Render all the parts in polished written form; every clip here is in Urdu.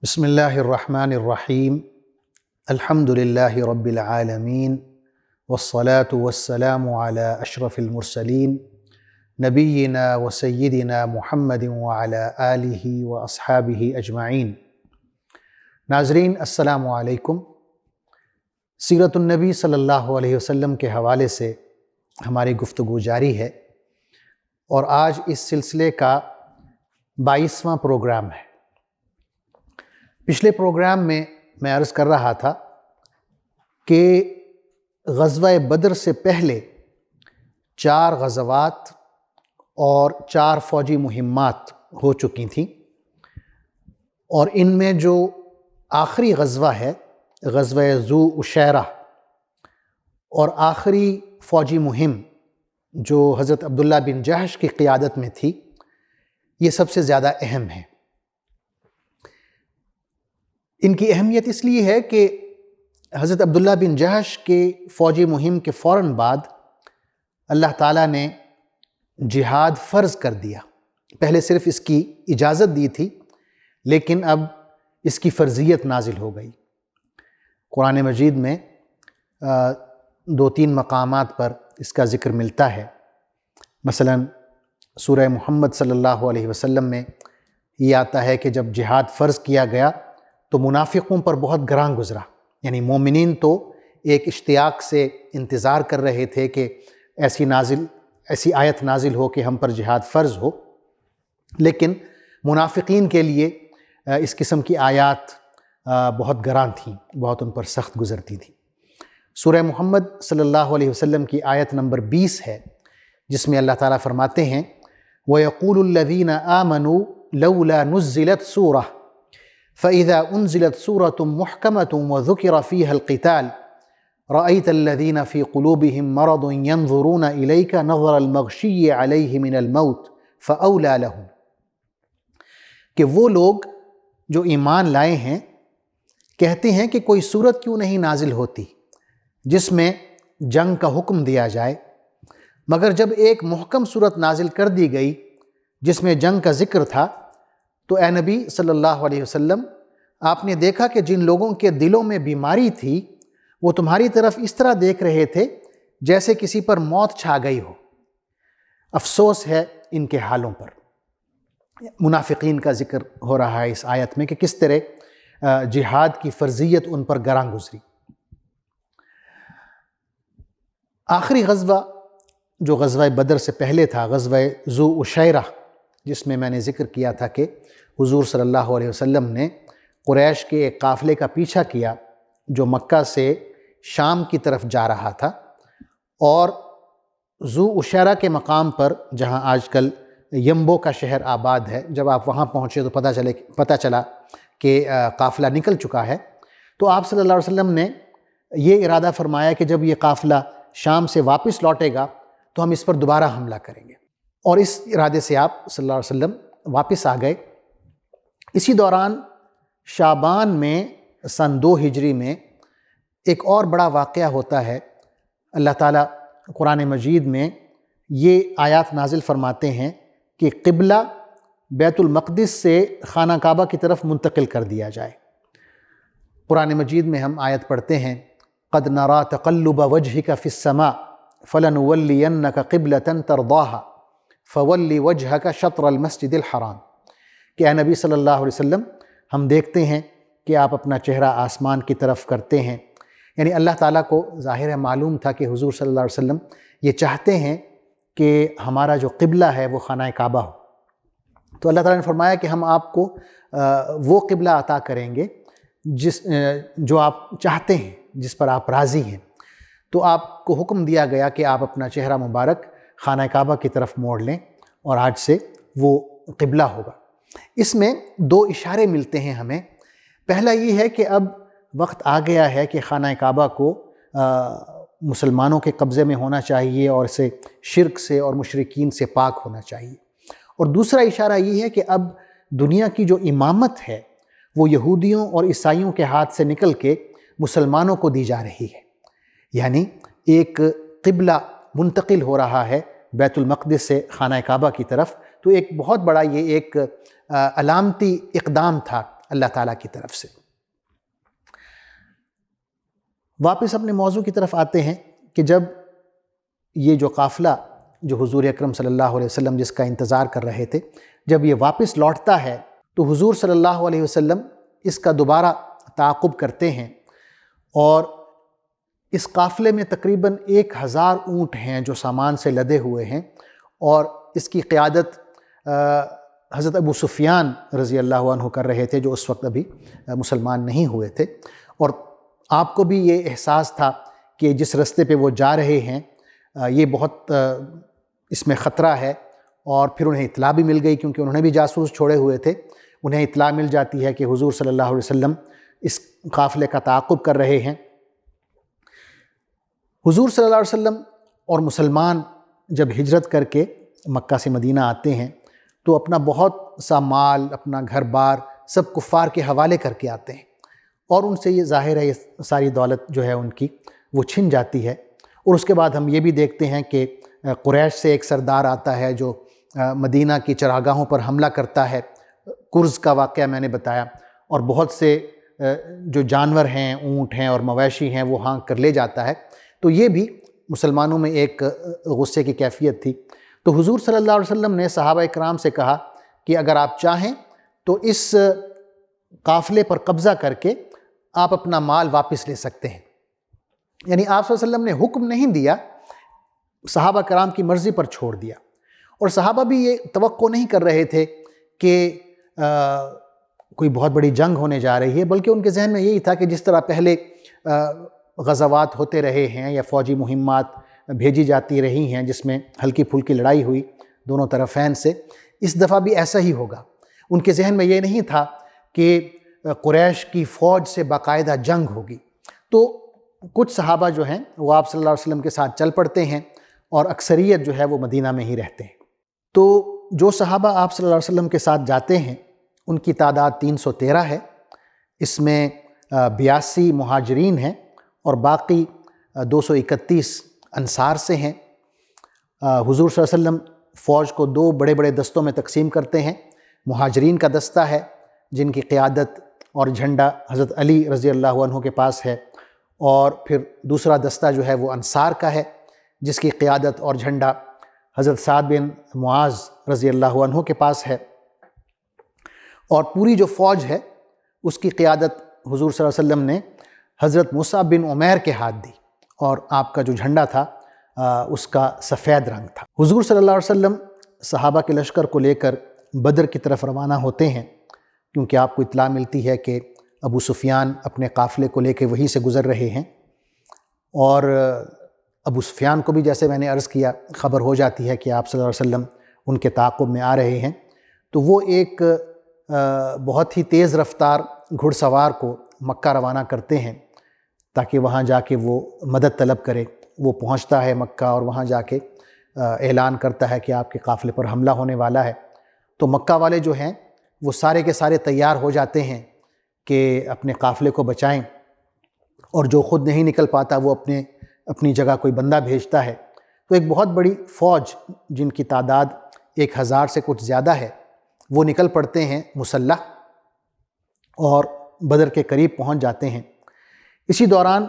بسم اللہ الرحمن الرحیم الحمد للہ رب العالمین والصلاة والسلام علی اشرف المرسلین نبینا و سیدنا محمد وعلی آلہ و اصحابہ اجمعین۔ ناظرین السلام علیکم۔ سیرت النبی صلی اللہ علیہ وسلم کے حوالے سے ہماری گفتگو جاری ہے اور آج اس سلسلے کا 22واں پروگرام ہے۔ پچھلے پروگرام میں عرض کر رہا تھا کہ غزوہ بدر سے پہلے 4 غزوات اور 4 فوجی مہمات ہو چکی تھیں، اور ان میں جو آخری غزوہ ہے غزوہ ذو عشیرہ، اور آخری فوجی مہم جو حضرت عبداللہ بن جحش کی قیادت میں تھی، یہ سب سے زیادہ اہم ہے۔ ان کی اہمیت اس لیے ہے کہ حضرت عبداللہ بن جحش کے فوجی مہم کے فوراً بعد اللہ تعالیٰ نے جہاد فرض کر دیا۔ پہلے صرف اس کی اجازت دی تھی، لیکن اب اس کی فرضیت نازل ہو گئی۔ قرآن مجید میں 2-3 مقامات پر اس کا ذکر ملتا ہے۔ مثلا سورہ محمد صلی اللہ علیہ وسلم میں یہ آتا ہے کہ جب جہاد فرض کیا گیا تو منافقوں پر بہت گراں گزرا، یعنی مومنین تو ایک اشتیاق سے انتظار کر رہے تھے کہ ایسی آیت نازل ہو کہ ہم پر جہاد فرض ہو، لیکن منافقین کے لیے اس قسم کی آیات بہت گراں تھیں، بہت ان پر سخت گزرتی تھیں۔ سورہ محمد صلی اللہ علیہ وسلم کی آیت نمبر 20 ہے، جس میں اللہ تعالیٰ فرماتے ہیں وَيَقُولُ الَّذِينَ آمَنُوا لَوْلَا نُزِّلَتْ سُورَةٌ فَإِذَا أُنزِلَتْ سُورَةٌ مُحْكَمَةٌ وَذُكِرَ فِيهَا الْقِتَالُ رَأَيْتَ الَّذِينَ فِي قُلُوبِهِم مَّرَضٌ يَنظُرُونَ إِلَيْكَ نَظَرَ الْمَغْشِيِّ عَلَيْهِ مِنَ الْمَوْتِ فَأَوْلَىٰ لَهُمْ، کہ وہ لوگ جو ایمان لائے ہیں کہتے ہیں کہ کوئی صورت کیوں نہیں نازل ہوتی جس میں جنگ کا حکم دیا جائے، مگر جب ایک محکم صورت نازل کر دی گئی جس میں جنگ کا ذکر تھا تو اے نبی صلی اللہ علیہ وسلم، آپ نے دیکھا کہ جن لوگوں کے دلوں میں بیماری تھی وہ تمہاری طرف اس طرح دیکھ رہے تھے جیسے کسی پر موت چھا گئی ہو۔ افسوس ہے ان کے حالوں پر۔ منافقین کا ذکر ہو رہا ہے اس آیت میں کہ کس طرح جہاد کی فرضیت ان پر گراں گزری۔ آخری غزوہ جو غزوہ بدر سے پہلے تھا، غزوہ ذو عشیرہ، جس میں نے ذکر کیا تھا کہ حضور صلی اللہ علیہ وسلم نے قریش کے ایک قافلے کا پیچھا کیا جو مکہ سے شام کی طرف جا رہا تھا، اور ذو عشیرہ کے مقام پر جہاں آج کل ینبو کا شہر آباد ہے، جب آپ وہاں پہنچے تو پتہ چلا کہ قافلہ نکل چکا ہے، تو آپ صلی اللہ علیہ وسلم نے یہ ارادہ فرمایا کہ جب یہ قافلہ شام سے واپس لوٹے گا تو ہم اس پر دوبارہ حملہ کریں گے، اور اس ارادے سے آپ صلی اللہ علیہ وسلم واپس آ گئے۔ اسی دوران شعبان میں سن 2 ہجری میں ایک اور بڑا واقعہ ہوتا ہے۔ اللہ تعالیٰ قرآن مجید میں یہ آیات نازل فرماتے ہیں کہ قبلہ بیت المقدس سے خانہ کعبہ کی طرف منتقل کر دیا جائے۔ قرآن مجید میں ہم آیت پڑھتے ہیں قَدْ نَرَىٰ تَقَلُّبَ وَجْهِكَ فِي السَّمَاءِ فَلَنُوَلِّيَنَّكَ قِبْلَةً تَرْضَاهَا فَوَلِّ وَجْهَكَ شَطْرَ الْمَسْجِدِ الْحَرَامِ، کہ اے نبی صلی اللہ علیہ وسلم، ہم دیکھتے ہیں کہ آپ اپنا چہرہ آسمان کی طرف کرتے ہیں، یعنی اللہ تعالیٰ کو ظاہر ہے معلوم تھا کہ حضور صلی اللہ علیہ وسلم یہ چاہتے ہیں کہ ہمارا جو قبلہ ہے وہ خانہ کعبہ ہو، تو اللہ تعالیٰ نے فرمایا کہ ہم آپ کو وہ قبلہ عطا کریں گے جو آپ چاہتے ہیں، جس پر آپ راضی ہیں۔ تو آپ کو حکم دیا گیا کہ آپ اپنا چہرہ مبارک خانہ کعبہ کی طرف موڑ لیں، اور آج سے وہ قبلہ ہوگا۔ اس میں 2 اشارے ملتے ہیں ہمیں۔ پہلا یہ ہے کہ اب وقت آ گیا ہے کہ خانہ کعبہ کو مسلمانوں کے قبضے میں ہونا چاہیے، اور اسے شرک سے اور مشرکین سے پاک ہونا چاہیے۔ اور دوسرا اشارہ یہ ہے کہ اب دنیا کی جو امامت ہے وہ یہودیوں اور عیسائیوں کے ہاتھ سے نکل کے مسلمانوں کو دی جا رہی ہے، یعنی ایک قبلہ منتقل ہو رہا ہے بیت المقدس سے خانہ کعبہ کی طرف۔ تو ایک بہت بڑا یہ ایک علامتی اقدام تھا اللہ تعالیٰ کی طرف سے۔ واپس اپنے موضوع کی طرف آتے ہیں کہ جب یہ جو قافلہ جو حضور اکرم صلی اللہ علیہ وسلم جس کا انتظار کر رہے تھے، جب یہ واپس لوٹتا ہے تو حضور صلی اللہ علیہ وسلم اس کا دوبارہ تعاقب کرتے ہیں، اور اس قافلے میں تقریباً 1000 اونٹ ہیں جو سامان سے لدے ہوئے ہیں، اور اس کی قیادت حضرت ابو سفیان رضی اللہ عنہ کر رہے تھے، جو اس وقت ابھی مسلمان نہیں ہوئے تھے۔ اور آپ کو بھی یہ احساس تھا کہ جس رستے پہ وہ جا رہے ہیں یہ بہت اس میں خطرہ ہے، اور پھر انہیں اطلاع بھی مل گئی، کیونکہ انہوں نے بھی جاسوس چھوڑے ہوئے تھے۔ انہیں اطلاع مل جاتی ہے کہ حضور صلی اللہ علیہ وسلم اس قافلے کا تعاقب کر رہے ہیں۔ حضور صلی اللہ علیہ وسلم اور مسلمان جب ہجرت کر کے مکہ سے مدینہ آتے ہیں تو اپنا بہت سا مال، اپنا گھر بار سب کفار کے حوالے کر کے آتے ہیں، اور ان سے یہ ظاہر ہے یہ ساری دولت جو ہے ان کی وہ چھن جاتی ہے۔ اور اس کے بعد ہم یہ بھی دیکھتے ہیں کہ قریش سے ایک سردار آتا ہے جو مدینہ کی چراگاہوں پر حملہ کرتا ہے۔ کرز کا واقعہ میں نے بتایا، اور بہت سے جو جانور ہیں، اونٹ ہیں اور مویشی ہیں، وہ ہانک کر لے جاتا ہے۔ تو یہ بھی مسلمانوں میں ایک غصے کی کیفیت تھی۔ تو حضور صلی اللہ علیہ وسلم نے صحابہ اکرام سے کہا کہ اگر آپ چاہیں تو اس قافلے پر قبضہ کر کے آپ اپنا مال واپس لے سکتے ہیں۔ یعنی آپ صلی اللہ علیہ وسلم نے حکم نہیں دیا، صحابہ کرام کی مرضی پر چھوڑ دیا۔ اور صحابہ بھی یہ توقع نہیں کر رہے تھے کہ کوئی بہت بڑی جنگ ہونے جا رہی ہے، بلکہ ان کے ذہن میں یہی تھا کہ جس طرح پہلے غزوات ہوتے رہے ہیں یا فوجی مہمات بھیجی جاتی رہی ہیں جس میں ہلکی پھلکی لڑائی ہوئی دونوں طرفین سے، اس دفعہ بھی ایسا ہی ہوگا۔ ان کے ذہن میں یہ نہیں تھا کہ قریش کی فوج سے باقاعدہ جنگ ہوگی۔ تو کچھ صحابہ جو ہیں وہ آپ صلی اللہ علیہ وسلم کے ساتھ چل پڑتے ہیں، اور اکثریت جو ہے وہ مدینہ میں ہی رہتے ہیں۔ تو جو صحابہ آپ صلی اللہ علیہ وسلم کے ساتھ جاتے ہیں ان کی تعداد 313 ہے۔ اس میں 82 مہاجرین ہیں اور باقی 231 انصار سے ہیں۔ حضور صلی اللہ علیہ وسلم فوج کو 2 بڑے بڑے دستوں میں تقسیم کرتے ہیں۔ مہاجرین کا دستہ ہے جن کی قیادت اور جھنڈا حضرت علی رضی اللہ عنہ کے پاس ہے، اور پھر دوسرا دستہ جو ہے وہ انصار کا ہے جس کی قیادت اور جھنڈا حضرت سعد بن معاذ رضی اللہ عنہ کے پاس ہے، اور پوری جو فوج ہے اس کی قیادت حضور صلی اللہ علیہ وسلم نے حضرت مصعب بن عمیر کے ہاتھ دی، اور آپ کا جو جھنڈا تھا اس کا سفید رنگ تھا۔ حضور صلی اللہ علیہ وسلم صحابہ کے لشکر کو لے کر بدر کی طرف روانہ ہوتے ہیں، کیونکہ آپ کو اطلاع ملتی ہے کہ ابو سفیان اپنے قافلے کو لے کے وہیں سے گزر رہے ہیں، اور ابو سفیان کو بھی جیسے میں نے عرض کیا خبر ہو جاتی ہے کہ آپ صلی اللہ علیہ وسلم ان کے تعاقب میں آ رہے ہیں۔ تو وہ ایک بہت ہی تیز رفتار گھڑ سوار کو مکہ روانہ کرتے ہیں تاکہ وہاں جا کے وہ مدد طلب کرے۔ وہ پہنچتا ہے مکہ اور وہاں جا کے اعلان کرتا ہے کہ آپ کے قافلے پر حملہ ہونے والا ہے۔ تو مکہ والے جو ہیں وہ سارے کے سارے تیار ہو جاتے ہیں کہ اپنے قافلے کو بچائیں، اور جو خود نہیں نکل پاتا وہ اپنی جگہ کوئی بندہ بھیجتا ہے۔ تو ایک بہت بڑی فوج جن کی تعداد 1000 سے کچھ زیادہ ہے وہ نکل پڑتے ہیں مسلح، اور بدر کے قریب پہنچ جاتے ہیں۔ اسی دوران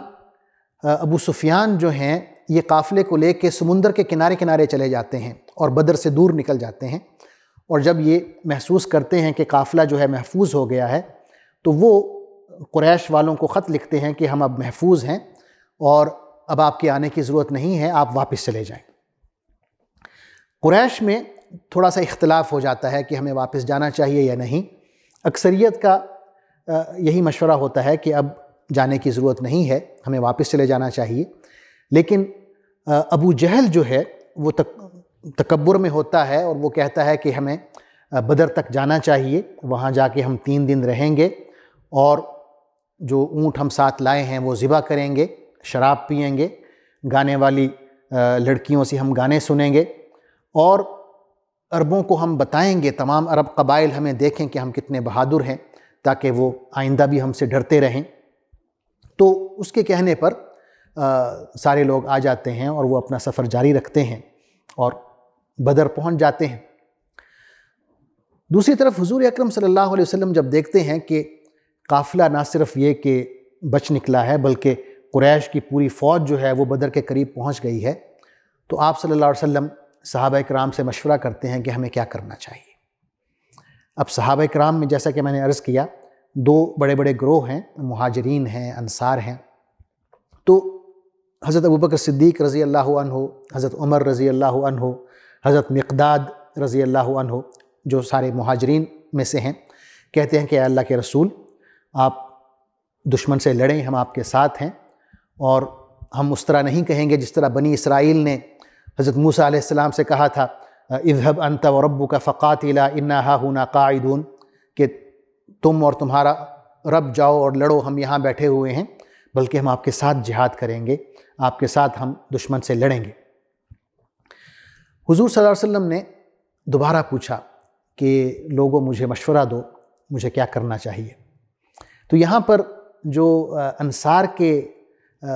ابو سفیان جو ہیں یہ قافلے کو لے کے سمندر کے کنارے کنارے چلے جاتے ہیں اور بدر سے دور نکل جاتے ہیں، اور جب یہ محسوس کرتے ہیں کہ قافلہ جو ہے محفوظ ہو گیا ہے تو وہ قریش والوں کو خط لکھتے ہیں کہ ہم اب محفوظ ہیں اور اب آپ کے آنے کی ضرورت نہیں ہے، آپ واپس چلے جائیں۔ قریش میں تھوڑا سا اختلاف ہو جاتا ہے کہ ہمیں واپس جانا چاہیے یا نہیں۔ اکثریت کا یہی مشورہ ہوتا ہے کہ اب جانے کی ضرورت نہیں ہے، ہمیں واپس چلے جانا چاہیے۔ لیکن ابو جہل جو ہے وہ تکبر میں ہوتا ہے اور وہ کہتا ہے کہ ہمیں بدر تک جانا چاہیے، وہاں جا کے ہم 3 دن رہیں گے، اور جو اونٹ ہم ساتھ لائے ہیں وہ ذبح کریں گے، شراب پئیں گے، گانے والی لڑکیوں سے ہم گانے سنیں گے، اور عربوں کو ہم بتائیں گے، تمام عرب قبائل ہمیں دیکھیں کہ ہم کتنے بہادر ہیں، تاکہ وہ آئندہ بھی ہم سے ڈرتے رہیں۔ تو اس کے کہنے پر سارے لوگ آ جاتے ہیں اور وہ اپنا سفر جاری رکھتے ہیں اور بدر پہنچ جاتے ہیں۔ دوسری طرف حضور اکرم صلی اللہ علیہ وسلم جب دیکھتے ہیں کہ قافلہ نہ صرف یہ کہ بچ نکلا ہے بلکہ قریش کی پوری فوج جو ہے وہ بدر کے قریب پہنچ گئی ہے، تو آپ صلی اللہ علیہ وسلم صحابہ کرام سے مشورہ کرتے ہیں کہ ہمیں کیا کرنا چاہیے۔ اب صحابہ کرام میں جیسا کہ میں نے عرض کیا، دو بڑے بڑے گروہ ہیں، مہاجرین ہیں، انصار ہیں۔ تو حضرت ابوبکر صدیق رضی اللہ عنہ، حضرت عمر رضی اللہ عنہ، حضرت مقداد رضی اللہ عنہ، جو سارے مہاجرین میں سے ہیں، کہتے ہیں کہ اے اللہ کے رسول، آپ دشمن سے لڑیں، ہم آپ کے ساتھ ہیں، اور ہم اس طرح نہیں کہیں گے جس طرح بنی اسرائیل نے حضرت موسیٰ علیہ السلام سے کہا تھا اذهب انت وربک فقاتلا انا ہاہنا قاعدون، کہ تم اور تمہارا رب جاؤ اور لڑو، ہم یہاں بیٹھے ہوئے ہیں، بلکہ ہم آپ کے ساتھ جہاد کریں گے، آپ کے ساتھ ہم دشمن سے لڑیں گے۔ حضور صلی اللہ علیہ وسلم نے دوبارہ پوچھا کہ لوگوں مجھے مشورہ دو، مجھے کیا کرنا چاہیے۔ تو یہاں پر جو انصار کے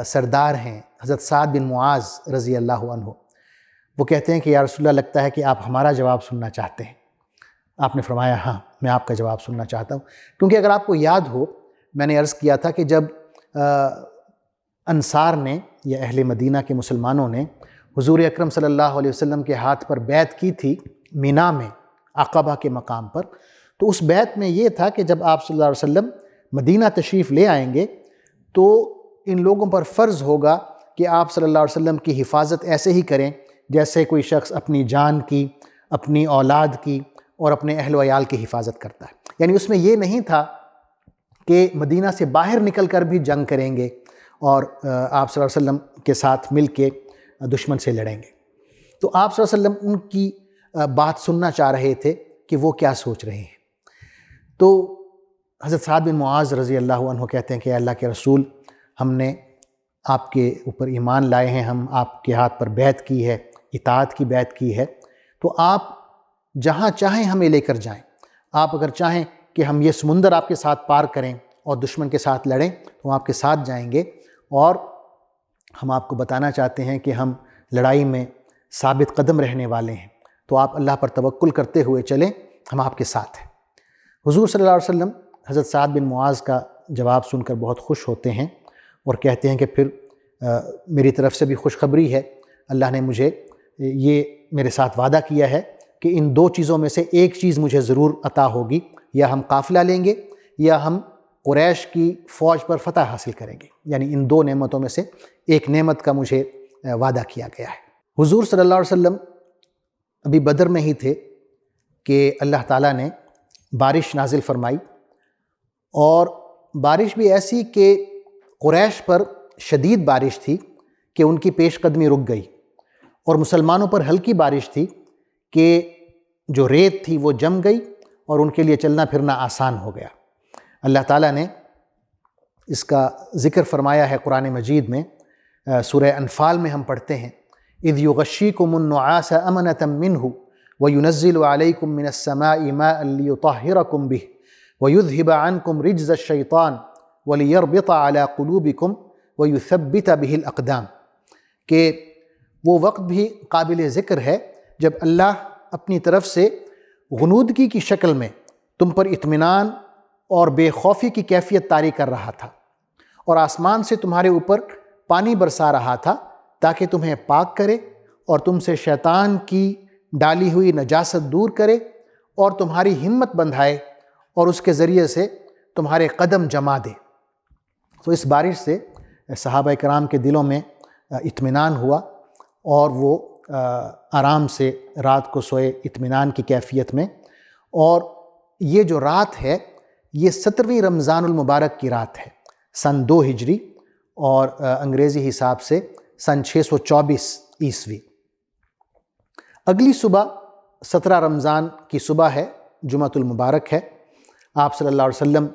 سردار ہیں حضرت سعد بن معاذ رضی اللہ عنہ، وہ کہتے ہیں کہ یا رسول اللہ، لگتا ہے کہ آپ ہمارا جواب سننا چاہتے ہیں۔ آپ نے فرمایا ہاں، میں آپ کا جواب سننا چاہتا ہوں، کیونکہ اگر آپ کو یاد ہو، میں نے عرض کیا تھا کہ جب انصار نے یا اہل مدینہ کے مسلمانوں نے حضور اکرم صلی اللہ علیہ وسلم کے ہاتھ پر بیعت کی تھی مینا میں عقبہ کے مقام پر، تو اس بیعت میں یہ تھا کہ جب آپ صلی اللہ علیہ وسلم مدینہ تشریف لے آئیں گے تو ان لوگوں پر فرض ہوگا کہ آپ صلی اللہ علیہ وسلم کی حفاظت ایسے ہی کریں جیسے کوئی شخص اپنی جان کی، اپنی اولاد کی اور اپنے اہل و عیال کی حفاظت کرتا ہے۔ یعنی اس میں یہ نہیں تھا کہ مدینہ سے باہر نکل کر بھی جنگ کریں گے اور آپ صلی اللہ علیہ وسلم کے ساتھ مل کے دشمن سے لڑیں گے۔ تو آپ صلی اللہ علیہ وسلم ان کی بات سننا چاہ رہے تھے کہ وہ کیا سوچ رہے ہیں۔ تو حضرت سعد بن معاذ رضی اللہ عنہ کہتے ہیں کہ اللہ کے رسول، ہم نے آپ کے اوپر ایمان لائے ہیں، ہم آپ کے ہاتھ پر بیعت کی ہے، اطاعت کی بیعت کی ہے، تو آپ جہاں چاہیں ہمیں لے کر جائیں۔ آپ اگر چاہیں کہ ہم یہ سمندر آپ کے ساتھ پار کریں اور دشمن کے ساتھ لڑیں تو ہم آپ کے ساتھ جائیں گے، اور ہم آپ کو بتانا چاہتے ہیں کہ ہم لڑائی میں ثابت قدم رہنے والے ہیں، تو آپ اللہ پر توکل کرتے ہوئے چلیں، ہم آپ کے ساتھ ہیں۔ حضور صلی اللہ علیہ وسلم حضرت سعد بن معاذ کا جواب سن کر بہت خوش ہوتے ہیں اور کہتے ہیں کہ پھر میری طرف سے بھی خوشخبری ہے، اللہ نے مجھے یہ میرے ساتھ وعدہ کیا ہے کہ ان دو چیزوں میں سے ایک چیز مجھے ضرور عطا ہوگی، یا ہم قافلہ لیں گے یا ہم قریش کی فوج پر فتح حاصل کریں گے، یعنی ان دو نعمتوں میں سے ایک نعمت کا مجھے وعدہ کیا گیا ہے۔ حضور صلی اللہ علیہ وسلم ابھی بدر میں ہی تھے کہ اللہ تعالیٰ نے بارش نازل فرمائی، اور بارش بھی ایسی کہ قریش پر شدید بارش تھی کہ ان کی پیش قدمی رک گئی، اور مسلمانوں پر ہلکی بارش تھی کہ جو ریت تھی وہ جم گئی اور ان کے لیے چلنا پھرنا آسان ہو گیا۔ اللہ تعالیٰ نے اس کا ذکر فرمایا ہے قرآن مجید میں، سورہ انفال میں ہم پڑھتے ہیں اذ یغشیکم النعاس امنۃ منہ وینزل علیکم من السماء ماء لیطہرکم بہ ویذہب عنکم رجز الشیطان ولیربط علی قلوبکم ویثبت بہ الاقدام، کہ وہ وقت بھی قابل ذکر ہے جب اللہ اپنی طرف سے غنودگی کی شکل میں تم پر اطمینان اور بے خوفی کی کیفیت طاری کر رہا تھا، اور آسمان سے تمہارے اوپر پانی برسا رہا تھا تاکہ تمہیں پاک کرے اور تم سے شیطان کی ڈالی ہوئی نجاست دور کرے اور تمہاری ہمت بندھائے اور اس کے ذریعے سے تمہارے قدم جما دے۔ تو اس بارش سے صحابہ کرام کے دلوں میں اطمینان ہوا اور وہ آرام سے رات کو سوئے اطمینان کی کیفیت میں۔ اور یہ جو رات ہے یہ 17ویں رمضان المبارک کی رات ہے، سن 2 ہجری اور انگریزی حساب سے سن 624 عیسوی۔ اگلی صبح 17 رمضان کی صبح ہے، جمعۃ المبارک ہے۔ آپ صلی اللہ علیہ وسلم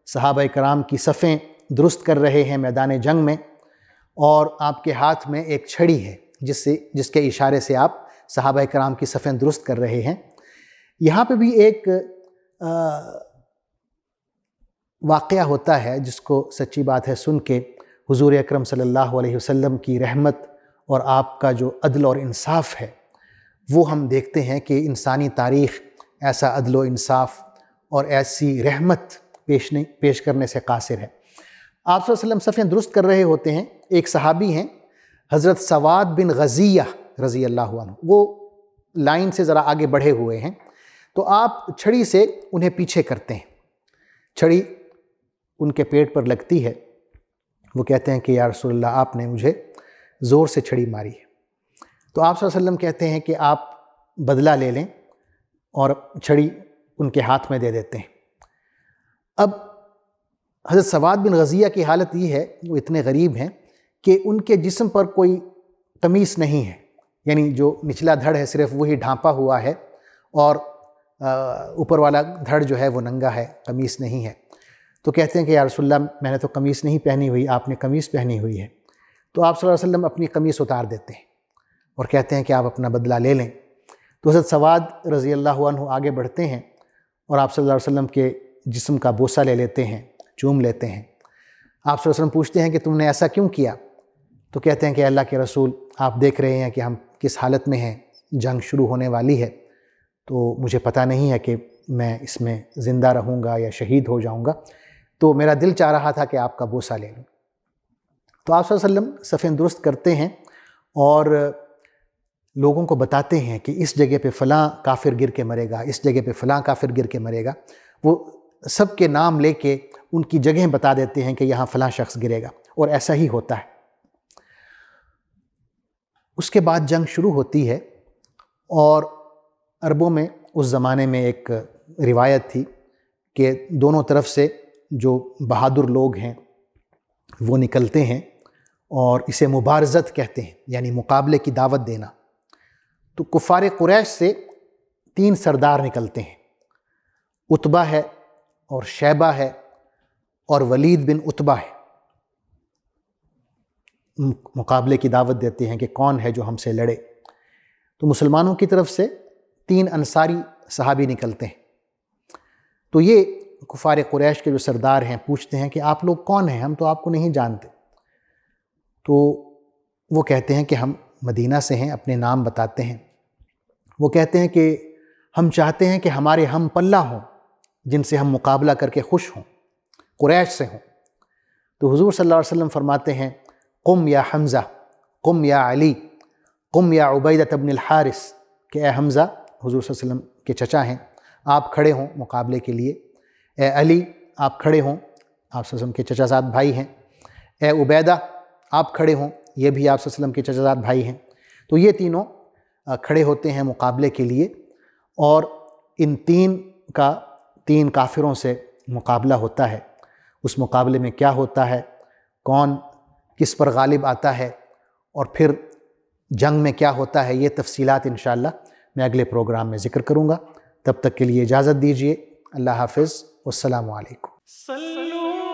صحابہ کرام کی صفیں درست کر رہے ہیں میدان جنگ میں، اور آپ کے ہاتھ میں ایک چھڑی ہے جس کے اشارے سے آپ صحابہ کرام کی صفیں درست کر رہے ہیں۔ یہاں پہ بھی ایک واقعہ ہوتا ہے جس کو سچی بات ہے سن کے حضور اکرم صلی اللہ علیہ وسلم کی رحمت اور آپ کا جو عدل اور انصاف ہے وہ ہم دیکھتے ہیں کہ انسانی تاریخ ایسا عدل و انصاف اور ایسی رحمت پیش کرنے سے قاصر ہے۔ آپ صلی اللہ علیہ وسلم صفیں درست کر رہے ہوتے ہیں، ایک صحابی ہیں حضرت سواد بن غزیہ رضی اللہ عنہ، وہ لائن سے ذرا آگے بڑھے ہوئے ہیں، تو آپ چھڑی سے انہیں پیچھے کرتے ہیں، چھڑی ان کے پیٹ پر لگتی ہے، وہ کہتے ہیں کہ یا رسول اللہ آپ نے مجھے زور سے چھڑی ماری ہے۔ تو آپ صلی اللہ علیہ وسلم کہتے ہیں کہ آپ بدلہ لے لیں، اور چھڑی ان کے ہاتھ میں دے دیتے ہیں۔ اب حضرت سواد بن غزیہ کی حالت یہ ہے، وہ اتنے غریب ہیں کہ ان کے جسم پر کوئی قمیص نہیں ہے، یعنی جو نچلا دھڑ ہے صرف وہی ڈھانپا ہوا ہے، اور اوپر والا دھڑ جو ہے وہ ننگا ہے، قمیص نہیں ہے۔ تو کہتے ہیں کہ یا رسول اللہ میں نے تو قمیص نہیں پہنی ہوئی، آپ نے قمیص پہنی ہوئی ہے۔ تو آپ صلی اللہ علیہ وسلم اپنی قمیص اتار دیتے ہیں اور کہتے ہیں کہ آپ اپنا بدلہ لے لیں۔ تو حضرت سواد رضی اللہ عنہ آگے بڑھتے ہیں اور آپ صلی اللہ علیہ وسلم کے جسم کا بوسہ لے لیتے ہیں، چوم لیتے ہیں۔ آپ صلی اللہ علیہ وسلم پوچھتے ہیں کہ تم نے ایسا کیوں کیا؟ تو کہتے ہیں کہ اللہ کے رسول آپ دیکھ رہے ہیں کہ ہم کس حالت میں ہیں، جنگ شروع ہونے والی ہے، تو مجھے پتہ نہیں ہے کہ میں اس میں زندہ رہوں گا یا شہید ہو جاؤں گا، تو میرا دل چاہ رہا تھا کہ آپ کا بوسہ لے لوں۔ تو آپ صلی اللہ علیہ وسلم صفیں درست کرتے ہیں اور لوگوں کو بتاتے ہیں کہ اس جگہ پہ فلاں کافر گر کے مرے گا، اس جگہ پہ فلاں کافر گر کے مرے گا۔ وہ سب کے نام لے کے ان کی جگہیں بتا دیتے ہیں کہ یہاں فلاں شخص گرے گا، اور ایسا ہی ہوتا ہے۔ اس کے بعد جنگ شروع ہوتی ہے، اور عربوں میں اس زمانے میں ایک روایت تھی کہ دونوں طرف سے جو بہادر لوگ ہیں وہ نکلتے ہیں، اور اسے مبارزت کہتے ہیں، یعنی مقابلے کی دعوت دینا۔ تو کفار قریش سے 3 سردار نکلتے ہیں، عتبہ ہے اور شیبہ ہے اور ولید بن عتبہ ہے، مقابلے کی دعوت دیتے ہیں کہ کون ہے جو ہم سے لڑے۔ تو مسلمانوں کی طرف سے 3 انصاری صحابی نکلتے ہیں۔ تو یہ کفار قریش کے جو سردار ہیں پوچھتے ہیں کہ آپ لوگ کون ہیں، ہم تو آپ کو نہیں جانتے۔ تو وہ کہتے ہیں کہ ہم مدینہ سے ہیں، اپنے نام بتاتے ہیں۔ وہ کہتے ہیں کہ ہم چاہتے ہیں کہ ہمارے ہم پلہ ہوں جن سے ہم مقابلہ کر کے خوش ہوں، قریش سے ہوں۔ تو حضور صلی اللہ علیہ وسلم فرماتے ہیں قم یا حمزہ، قم یا علی، قم یا عبیدہ بن الحارث، کہ اے حمزہ، حضور صلی اللہ علیہ وسلم کے چچا ہیں، آپ کھڑے ہوں مقابلے کے لیے۔ اے علی، آپ کھڑے ہوں، آپ صلی اللہ علیہ وسلم کے چچا زاد بھائی ہیں۔ اے عبیدہ، آپ کھڑے ہوں، یہ بھی آپ صلی اللہ علیہ وسلم کے چچا زاد بھائی ہیں۔ تو یہ تینوں کھڑے ہوتے ہیں مقابلے کے لیے، اور ان 3 کافروں سے مقابلہ ہوتا ہے۔ اس مقابلے میں کیا ہوتا ہے، کون کس پر غالب آتا ہے، اور پھر جنگ میں کیا ہوتا ہے، یہ تفصیلات انشاءاللہ میں اگلے پروگرام میں ذکر کروں گا۔ تب تک کے لیے اجازت دیجیے، اللہ حافظ، والسلام علیکم۔